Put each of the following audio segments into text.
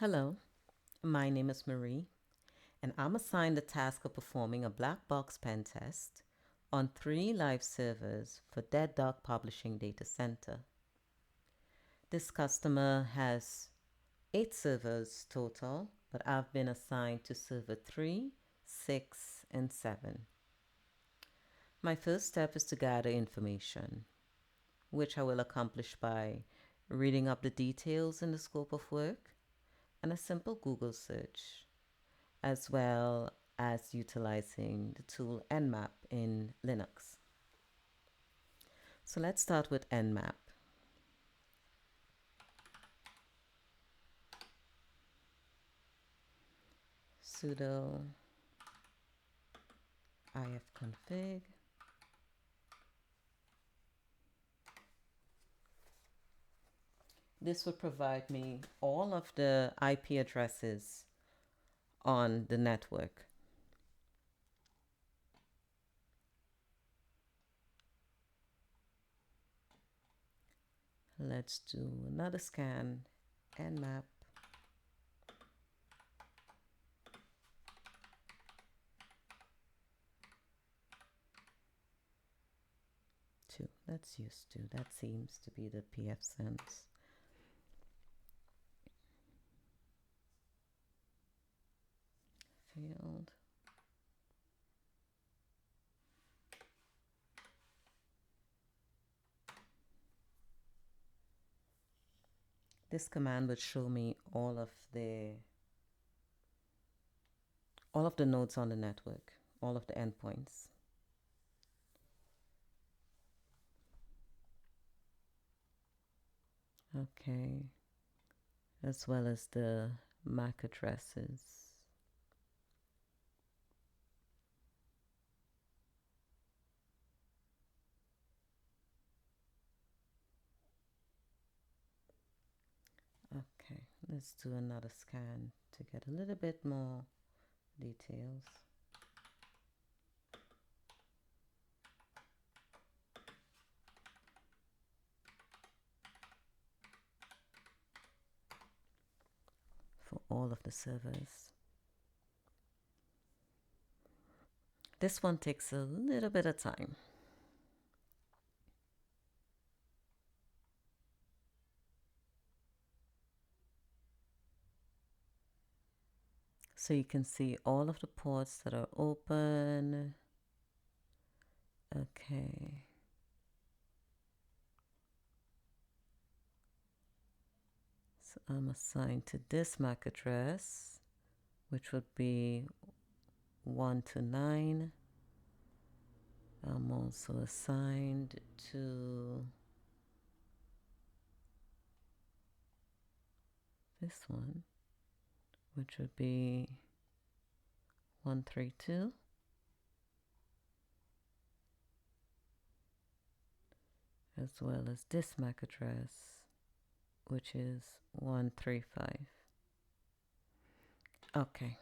Hello, my name is Marie, and I'm assigned the task of performing a black box pen test on 3 live servers for Dead Dog Publishing Data Center. This customer has 8 servers total, but I've been assigned to server 3, 6, and 7. My first step is to gather information, which I will accomplish by reading up the details in the scope of work and a simple Google search, as well as utilizing the tool Nmap in Linux. So let's start with Nmap. Sudo ifconfig. This will provide me all of the IP addresses on the network. Let's do another scan, Nmap. Two. Let's use two. That seems to be the PF sense. Failed. This command would show me all of the nodes on the network, all of the endpoints. Okay, as well as the MAC addresses. Okay, let's do another scan to get a little bit more details. For all of the servers. This one takes a little bit of time. So you can see all of the ports that are open. Okay. So I'm assigned to this MAC address, which would be 1 to 9. I'm also assigned to this one, which would be 132. As well as this MAC address, which is 135. Okay,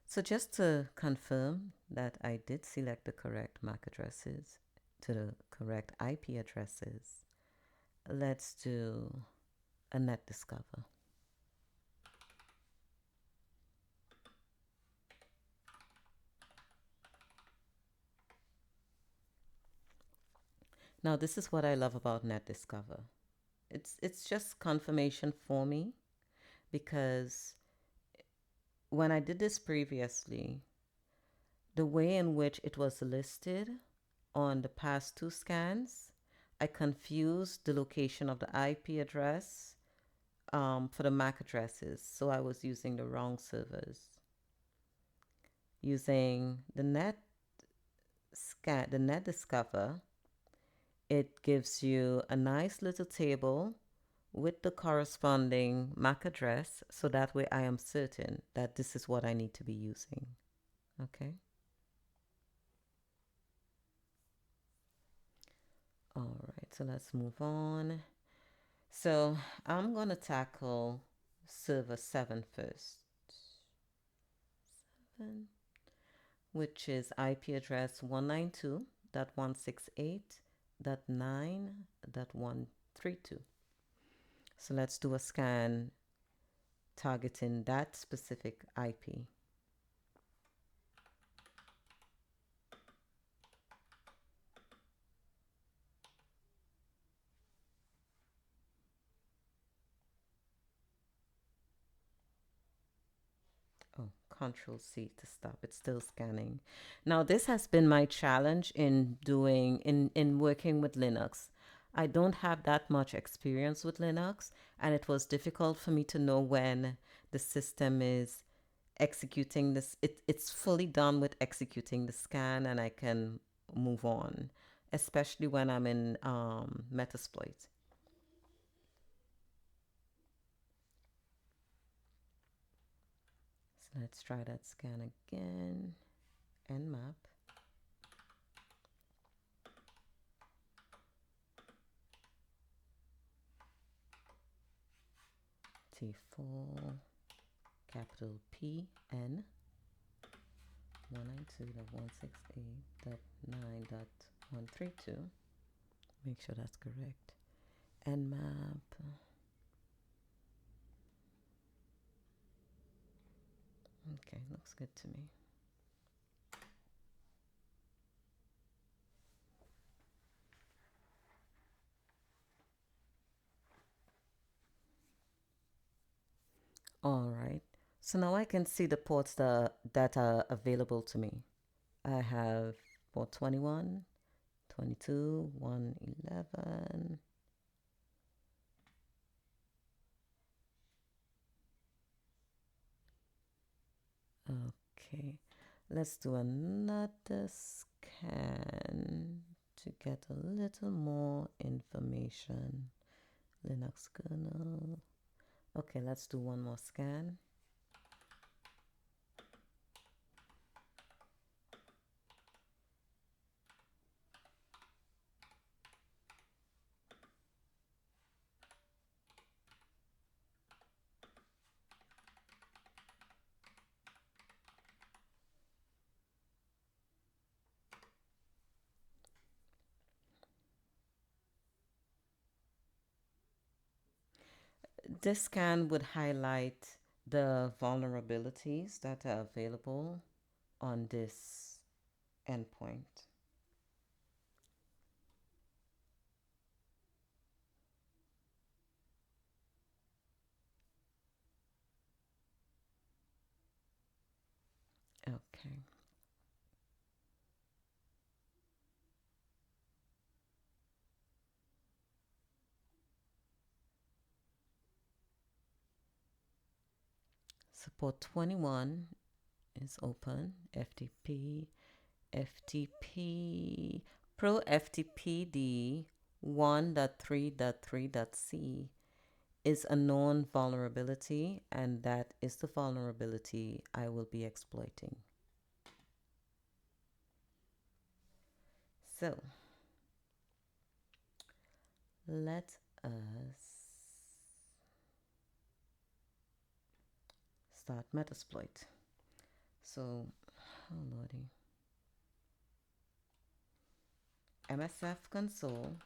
so just to confirm that I did select the correct MAC addresses to the correct IP addresses, let's do a net discover. Now this is what I love about net discover. It's just confirmation for me, because when I did this previously, the way in which it was listed on the past 2 scans, I confused the location of the IP address for the MAC addresses. So I was using the wrong servers. Using the net discover, it gives you a nice little table with the corresponding MAC address, so that way I am certain that this is what I need to be using. Okay. All right, so let's move on. So I'm going to tackle server 7 first. 7, which is IP address 192.168.9.132. So let's do a scan targeting that specific IP. Oh, Control C to stop. It's still scanning. Now, this has been my challenge in doing in working with Linux. I don't have that much experience with Linux, and it was difficult for me to know when the system is executing this. It's fully done with executing the scan, and I can move on, especially when I'm in Metasploit. So let's try that scan again. Nmap. T4, capital P, N, 192.168.9.132. Make sure that's correct. Nmap. Okay, looks good to me. All right. So now I can see the ports that are available to me. I have port 21, 22, 111. Okay, let's do another scan to get a little more information. Linux kernel. Okay, let's do one more scan. This scan would highlight the vulnerabilities that are available on this endpoint. Okay. Support 21 is open. FTP Pro FTPD 1.3.3.c is a known vulnerability, and that is the vulnerability I will be exploiting. So let us start Metasploit. So, oh lordy. MSF console.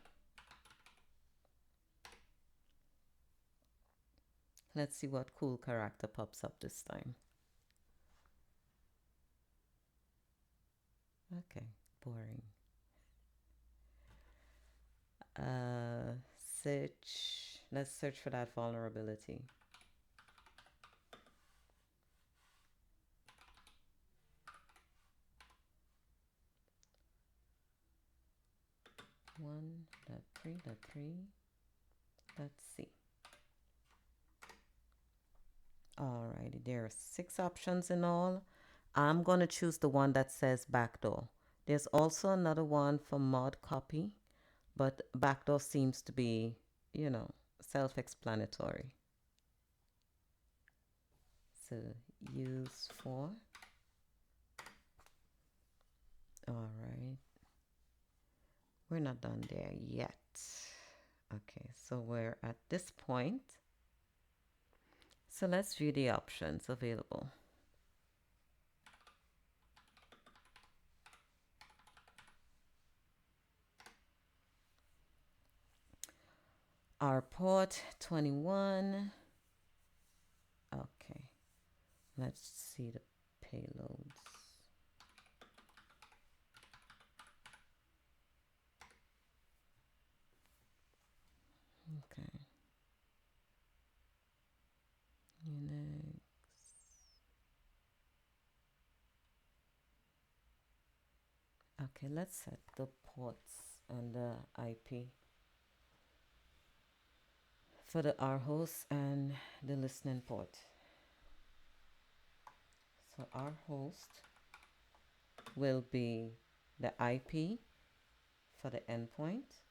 Let's see what cool character pops up this time. Okay, boring. Search. Let's search for that vulnerability. One dot three dot three. Let's see. Alrighty, there are 6 options in all. I'm going to choose the one that says backdoor. There's also another one for mod copy, but backdoor seems to be, self-explanatory. So use for. All right. We're not done there yet. Okay, so we're at this point. So let's view the options available. Our port 21. Okay, let's see the payloads. Okay. Unix. Okay, let's set the ports and the IP for the R host and the listening port. So our host will be the IP for the endpoint.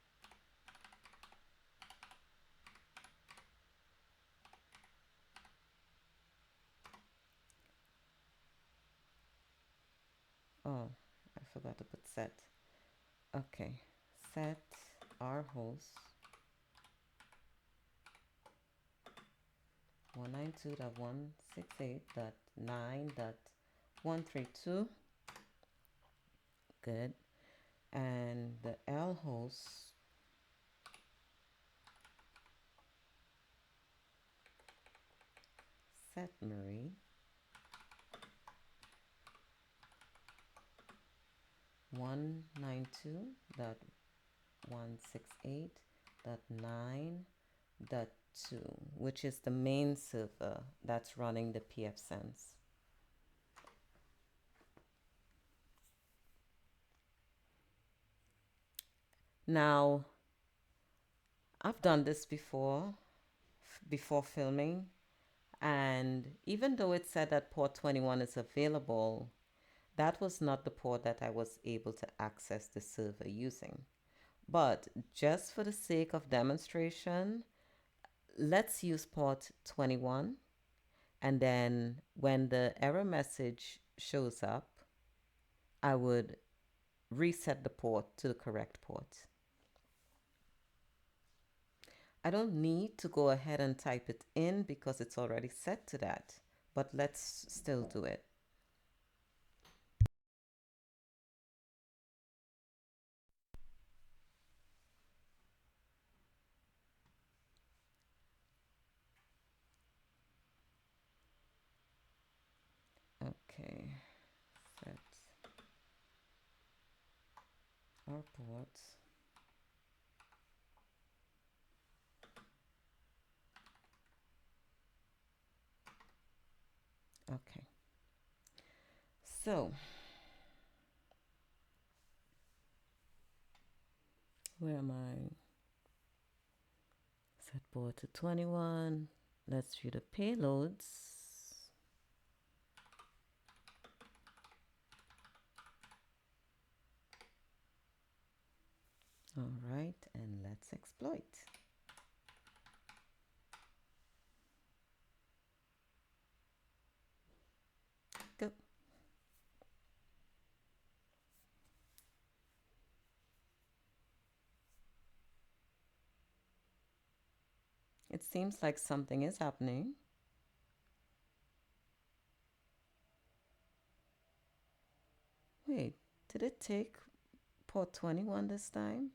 Oh, I forgot to put set. Okay, set our host 192.168.9.132. Good. And the L host set Marie 192.168.9.2, which is the main server that's running the pfSense. Now, I've done this before filming, and even though it said that port 21 is available, that was not the port that I was able to access the server using. But just for the sake of demonstration, let's use port 21. And then when the error message shows up, I would reset the port to the correct port. I don't need to go ahead and type it in because it's already set to that, but let's still do it. Okay, set our ports. Okay, so where am I? Set port to 21. Let's view the payloads. All right, and let's exploit. Go. It seems like something is happening. Wait, did it take port 21 this time?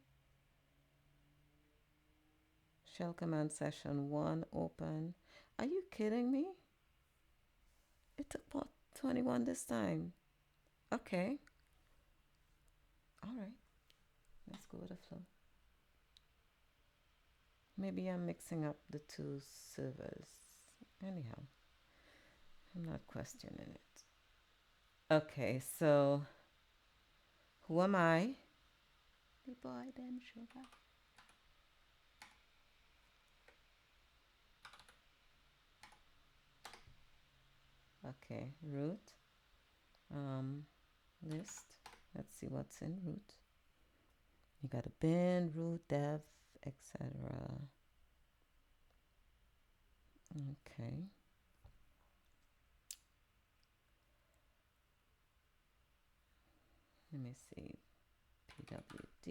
Shell command session 1 open. Are you kidding me? It took port 21 this time. Okay. All right. Let's go with the flow. Maybe I'm mixing up the two servers. Anyhow, I'm not questioning it. Okay, so who am I? The boy, them sugar. Okay, root. List. Let's see what's in root. You got a bin, root, dev, etc. Okay. Let me see. PWD.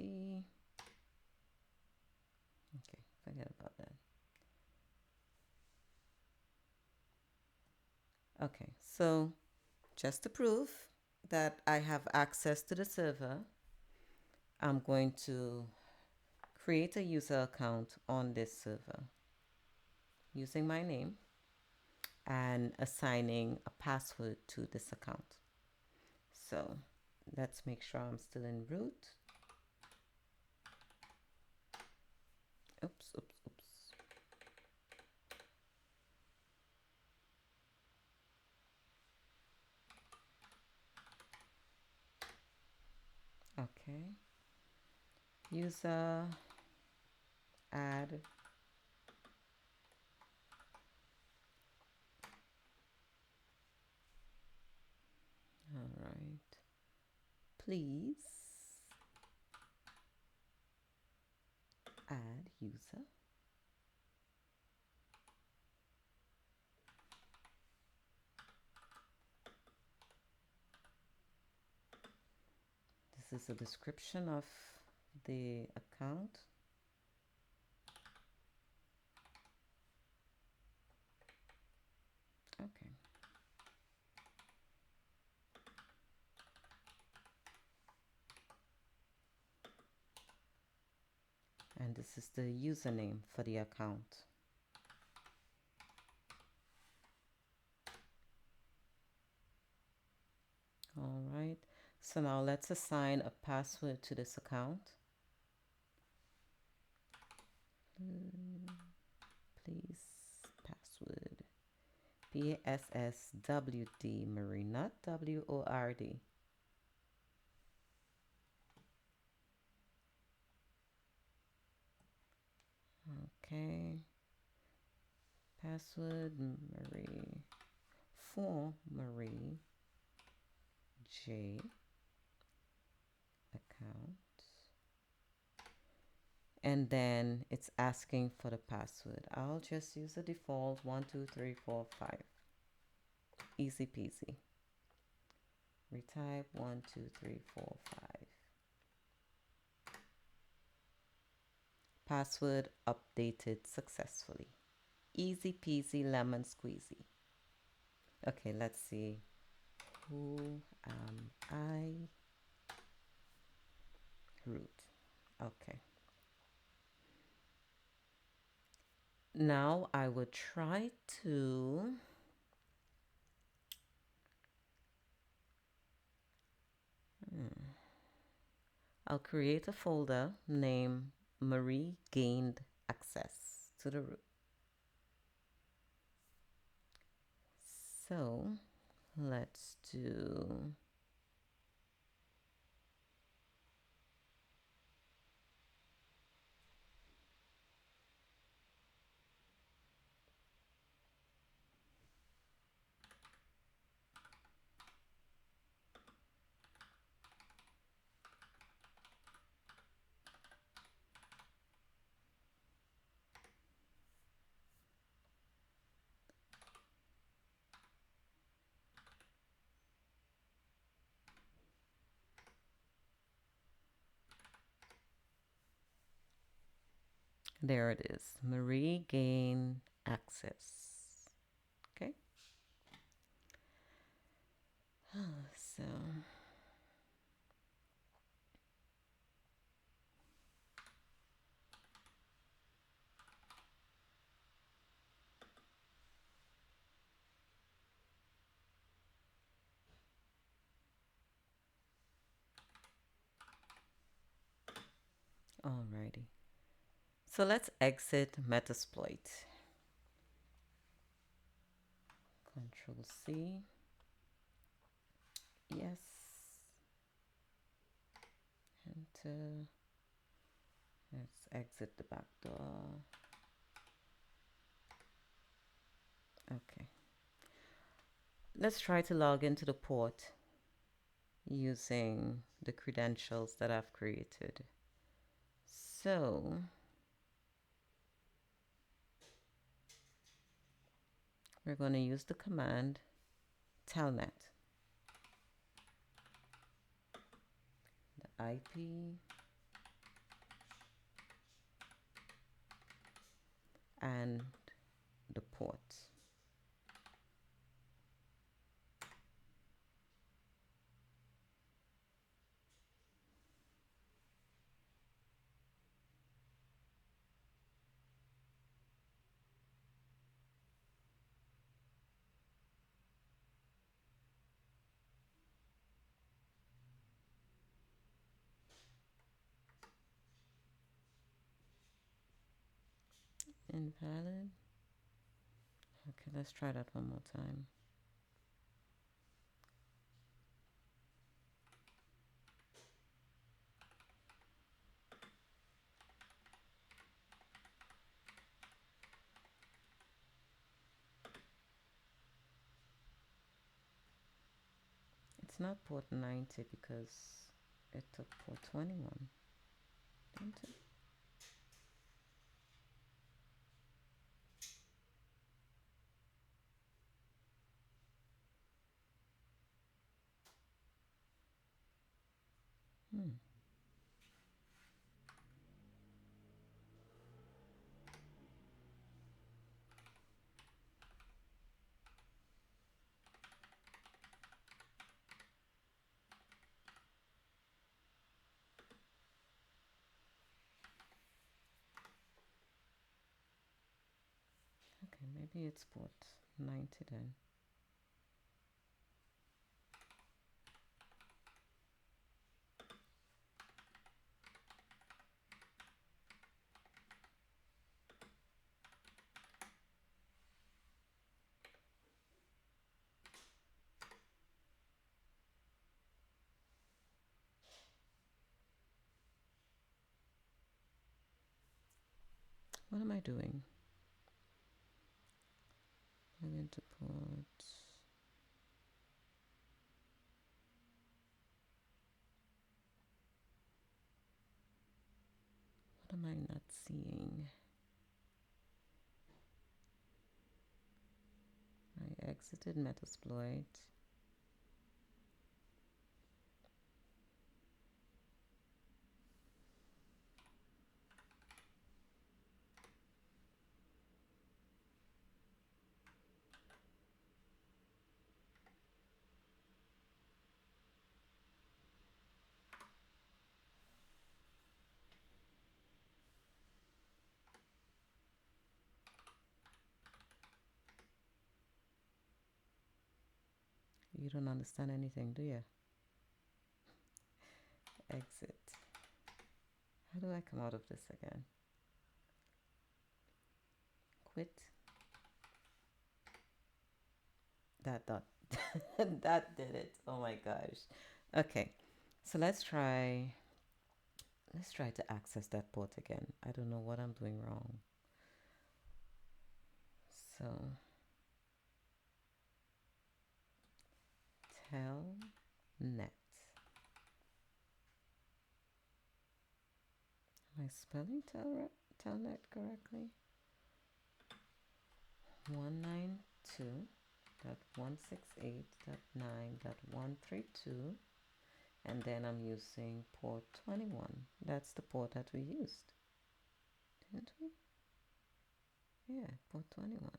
Okay, forget about that. Okay, so just to prove that I have access to the server, I'm going to create a user account on this server using my name, and assigning a password to this account. So let's make sure I'm still in root. Oops. Okay. User, add. All right. Please add user. This is a description of the account. Okay. And this is the username for the account. All right. So now let's assign a password to this account. Please password. PSSWD Marie, not WORD. Okay. Password Marie for Marie J account. And then it's asking for the password. I'll just use the default 1 2 3 4 5. Easy peasy. Retype 1 2 3 4 5. Password updated successfully. Easy peasy lemon squeezy. Okay, let's see. Who am I? Root. Okay. Now I will try to I'll create a folder named Marie Gained Access to the root. So let's do there it is. Marie Gain Access. Okay. So alrighty. So let's exit Metasploit. Control C. Yes. Enter. Let's exit the back door. Okay. Let's try to log into the port using the credentials that I've created. So we're going to use the command telnet. The IP and the port. Invalid. Okay, let's try that one more time. It's not port 90 because it took port 21, didn't it? Hmm. Okay, maybe it's port 90 then. What am I doing? I'm going to put. What am I not seeing? I exited Metasploit. You don't understand anything, do you? Exit. How do I come out of this again? Quit. That that did it. Oh my gosh. Okay. So let's try to access that port again. I don't know what I'm doing wrong. So telnet. Am I spelling telnet correctly? 192.168.9.132, and then I'm using port 21. That's the port that we used, didn't we? Yeah, port 21.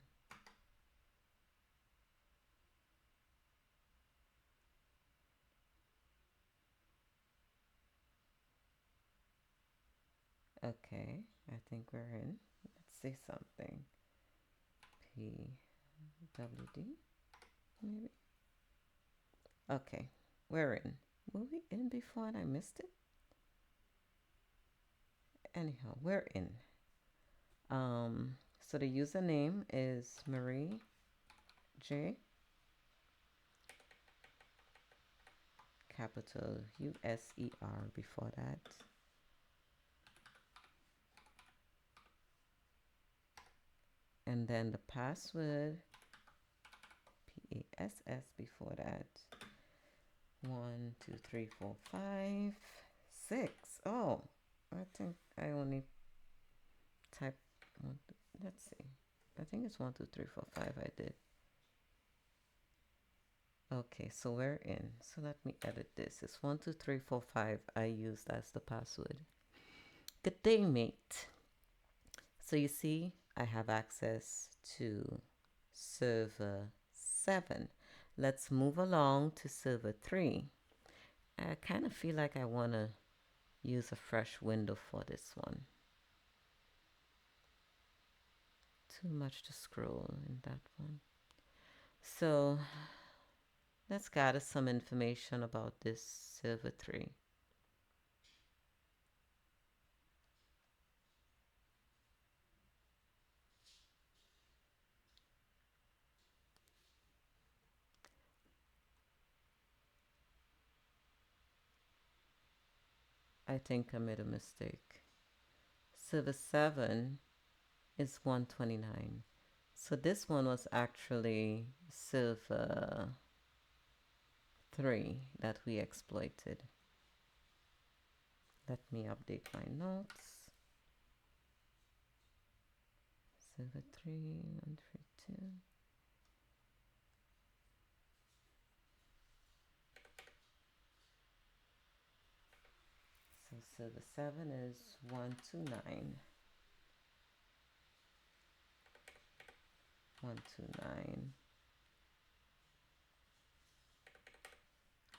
Okay, I think we're in. Let's see something. PWD, maybe? Okay, we're in. Were we in before and I missed it? Anyhow, we're in. So the username is Marie J, capital USER before that. And then the password, PASS before that. 1, 2, 3, 4, 5, 6. Oh, I think I only typed one. Let's see. I think it's 1, 2, 3, 4, 5 I did. Okay, so we're in. So let me edit this. It's 1, 2, 3, 4, 5 I used as the password. Good day, mate. So you see, I have access to server 7. Let's move along to server 3. I kind of feel like I want to use a fresh window for this one. Too much to scroll in that one. So let's gather some information about this server 3. I think I made a mistake. Server 7 is 129. So this one was actually server 3 that we exploited. Let me update my notes. Server 3, 132. So server 7 is 129. 129.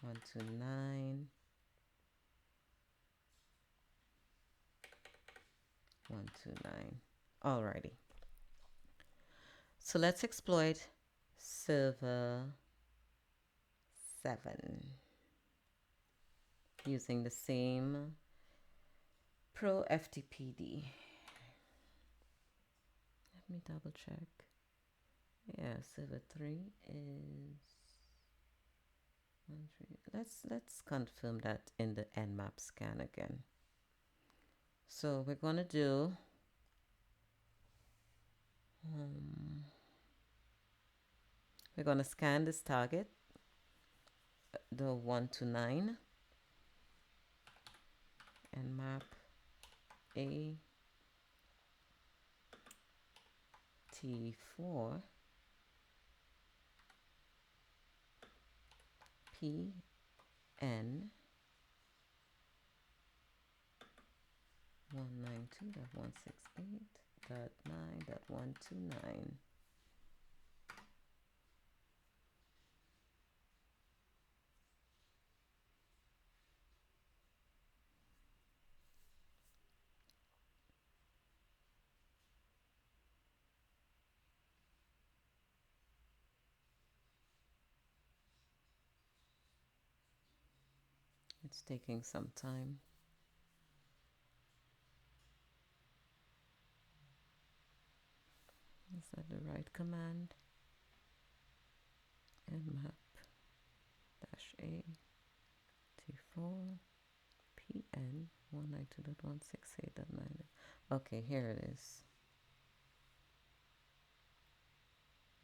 129. 129. Alrighty. So let's exploit server 7 using the same Pro FTPD. Let me double check. Yeah, server 3 is 1, 3. Let's confirm that in the Nmap scan again. So we're going to do we're going to scan this target, the 1 to 9, and map A T4 P N 192.168.9.129. It's taking some time. Is that the right command? Nmap -A T4 PN 192.168.9. Okay, here it is.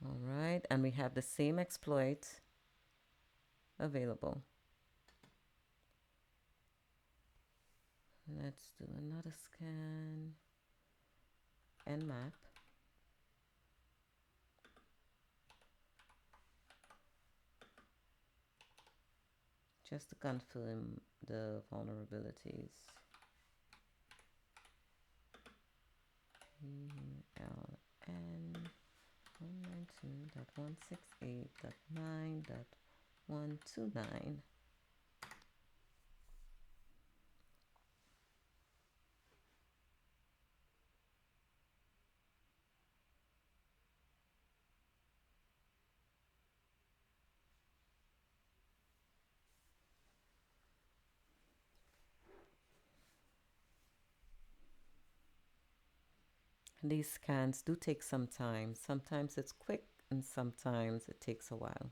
All right, and we have the same exploit available. Let's do another scan. Nmap. Just to confirm the vulnerabilities. ELN 192.168.9.129. These scans do take some time. Sometimes it's quick and sometimes it takes a while.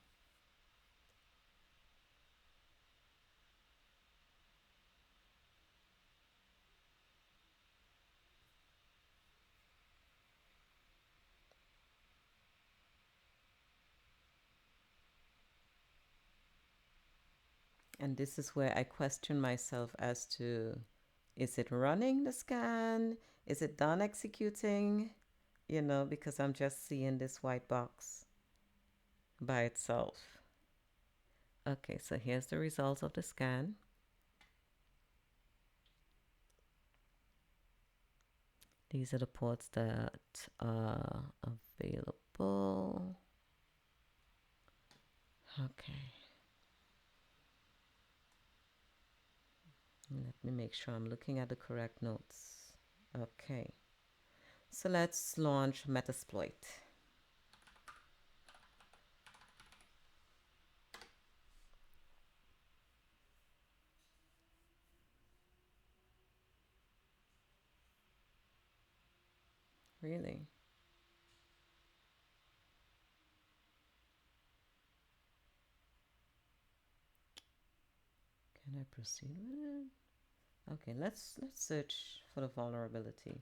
And this is where I question myself as to, is it running the scan? Is it done executing? You know, because I'm just seeing this white box by itself. Okay, so here's the results of the scan. These are the ports that are available. Okay. Let me make sure I'm looking at the correct notes. Okay. So let's launch Metasploit. Really? Can I proceed with it? Okay, let's search for the vulnerability.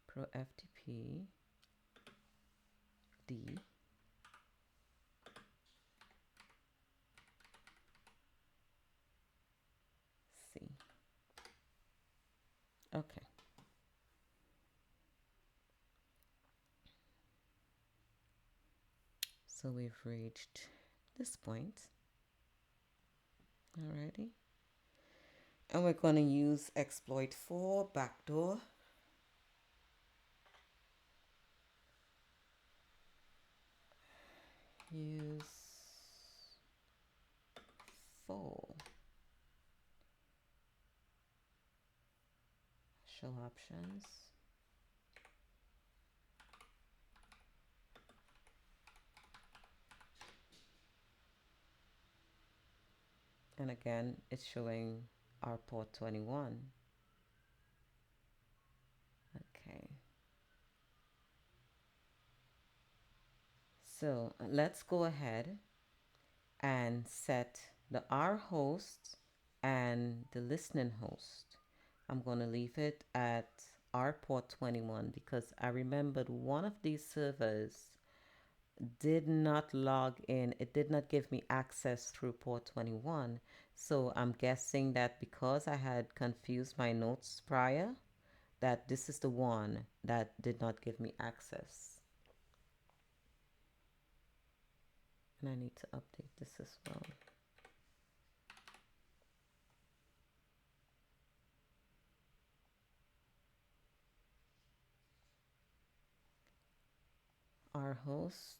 Pro FTP D C. Okay. So we've reached this point. Alrighty. And we're going to use exploit 4 backdoor. Use 4 show options. And again, it's showing our port 21. Okay. So let's go ahead and set the R host and the listening host. I'm going to leave it at R port 21 because I remembered one of these servers did not log in. It did not give me access through port 21. So I'm guessing that because I had confused my notes prior, that this is the one that did not give me access. And I need to update this as well. Our host,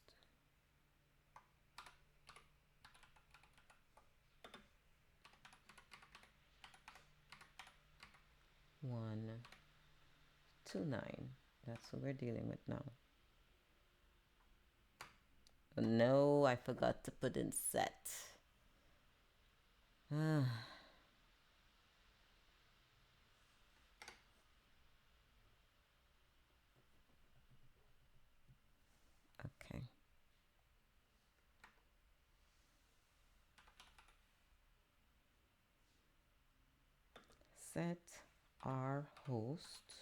one, 29. That's what we're dealing with now. No, I forgot to put in set. Okay. Set our host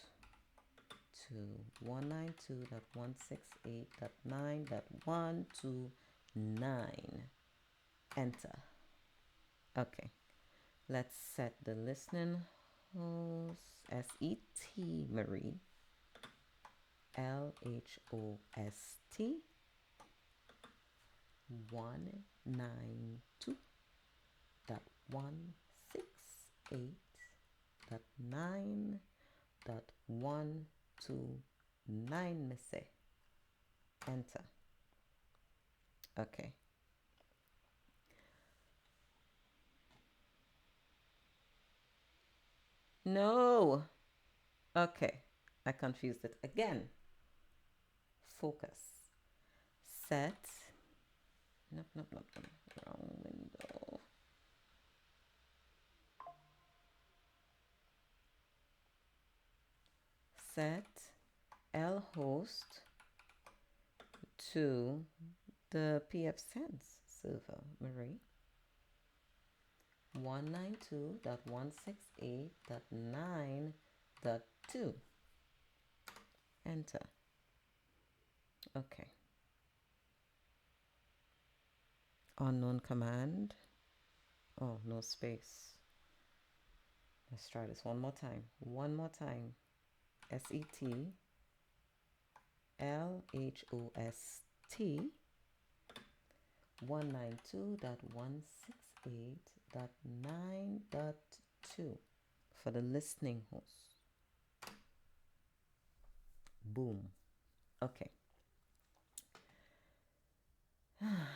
to 192.168.9.129. Enter. Okay. Let's set the listening host SET Marie LHOST 192.168.9.129. Missy. Enter. Okay. No. Okay. I confused it again. Focus. Set. Nope. Wrong window. Set L host to the PF Sense server, Marie. 192.168.9.2. Enter. Okay. Unknown command. Oh, no space. Let's try this one more time. SET LHOST 192.168.9.2 for the listening host. Boom. Okay.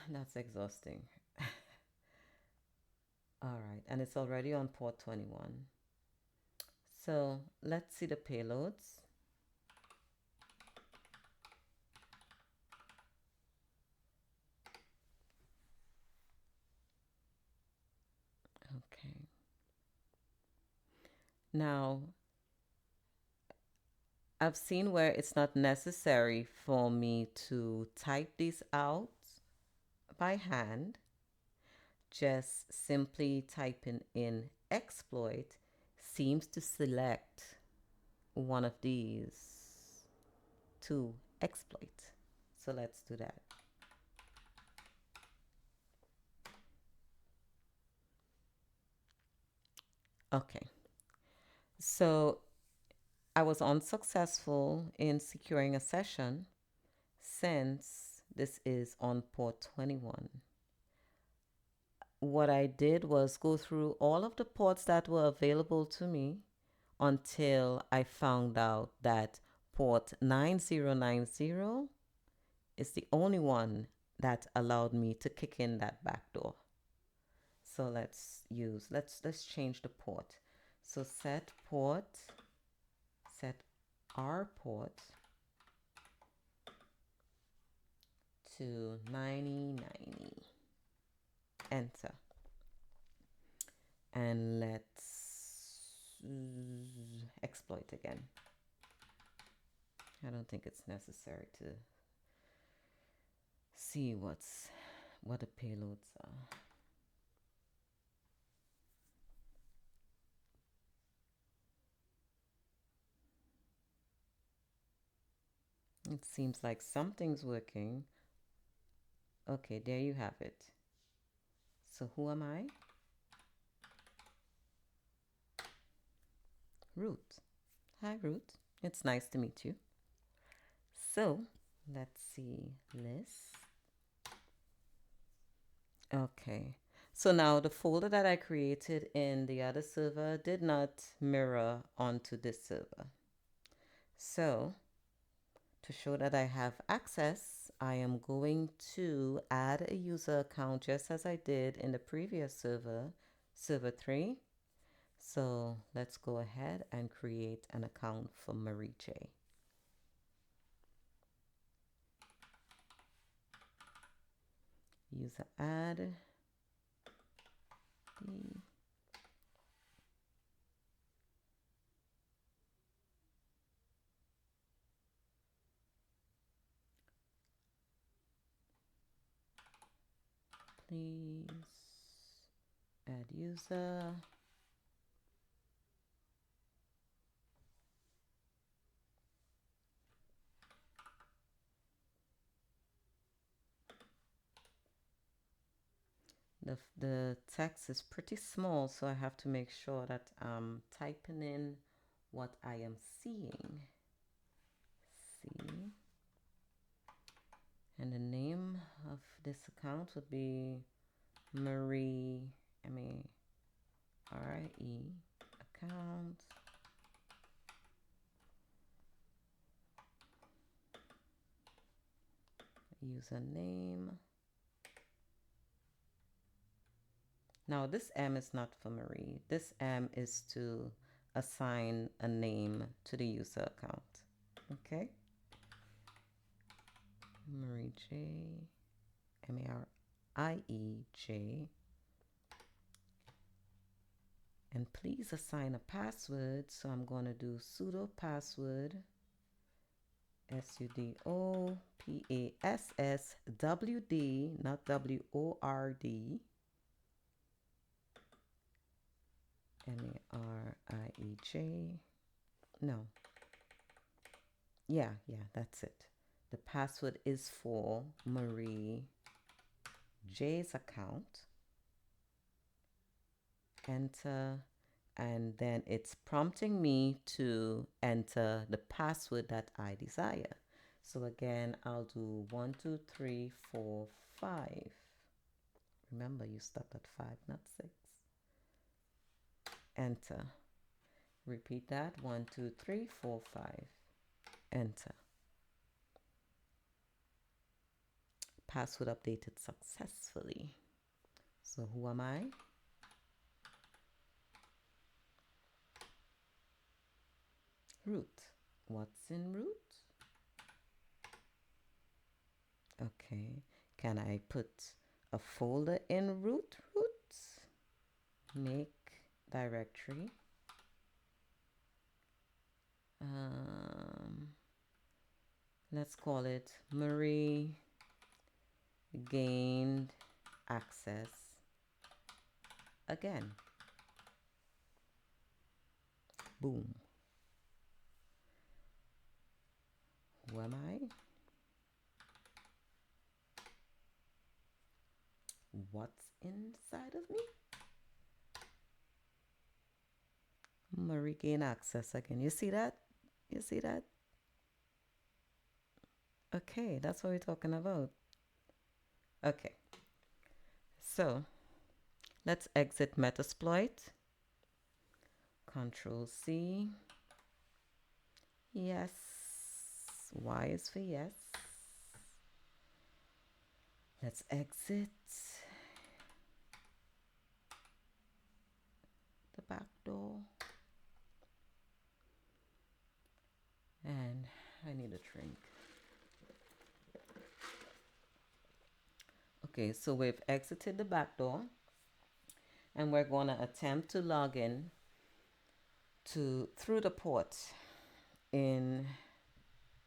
That's exhausting. All right. And it's already on port 21. So let's see the payloads. Okay. Now, I've seen where it's not necessary for me to type these out by hand. Just simply typing in exploit seems to select one of these to exploit. So let's do that. Okay, so I was unsuccessful in securing a session since this is on port 21. What I did was go through all of the ports that were available to me until I found out that port 9090 is the only one that allowed me to kick in that back door. So let's change the port. So set our port to 9090. Enter. And let's exploit again. I don't think it's necessary to see what the payloads are. It seems like something's working. Okay, there you have it. So who am I? Root. Hi, Root. It's nice to meet you. So let's see list. Okay. So now the folder that I created in the other server did not mirror onto this server. So to show that I have access, I am going to add a user account just as I did in the previous server, server 3. So let's go ahead and create an account for Marie J. User add. Please add user. The text is pretty small, so I have to make sure that I'm typing in what I am seeing. See. And the name of this account would be Marie, M-A-R-I-E account. Username. Now this M is not for Marie. This M is to assign a name to the user account. Okay? Marie J, M-A-R-I-E-J. And please assign a password. So I'm going to do sudo password, SUDO PASSWD, not WORD. MARIEJ. No. Yeah, that's it. The password is for Marie J's account. Enter. And then it's prompting me to enter the password that I desire. So again, I'll do 1, 2, 3, 4, 5. Remember, you stop at 5, not 6. Enter. Repeat that. 1, 2, 3, 4, 5. Enter. Password updated successfully. So who am I? Root. What's in root? Okay. Can I put a folder in root? Make directory. Let's call it Marie gained access again. Boom. Who am I? What's inside of me? Marie gain access again. You see that? You see that? Okay, that's what we're talking about. Okay, so let's exit Metasploit. Control C. Yes. Y is for yes. Let's exit the back door. And I need a drink. Okay, so we've exited the back door and we're going to attempt to log in through the port in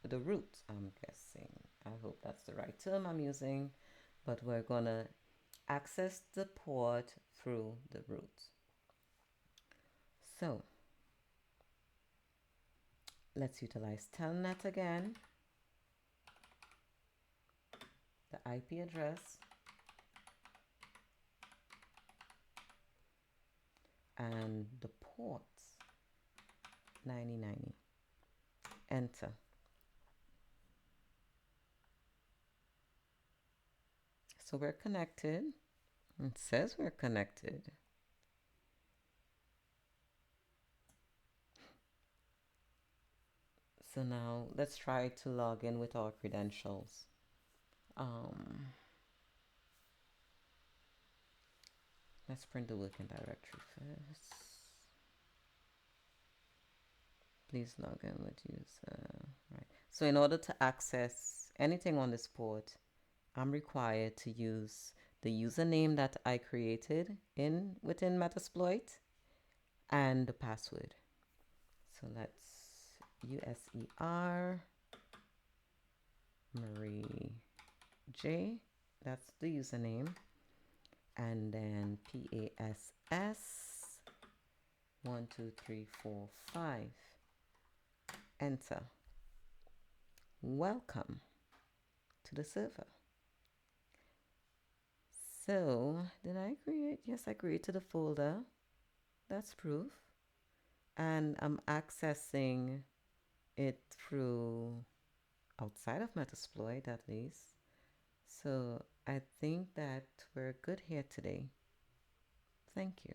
the root, I'm guessing. I hope that's the right term I'm using, but we're going to access the port through the root. So let's utilize telnet again, the IP address, and the port 9090. Enter. So we're connected. It says we're connected. So now let's try to log in with our credentials. Let's print the working directory first. Please log in with user. Right. So in order to access anything on this port, I'm required to use the username that I created within Metasploit and the password. So let's USER Marie J. That's the username. And then PASS 1, 2, 3, 4, 5. Enter. Welcome to the server. So, did I create? Yes, I created a folder. That's proof. And I'm accessing it through outside of Metasploit at least. So I think that we're good here today. Thank you.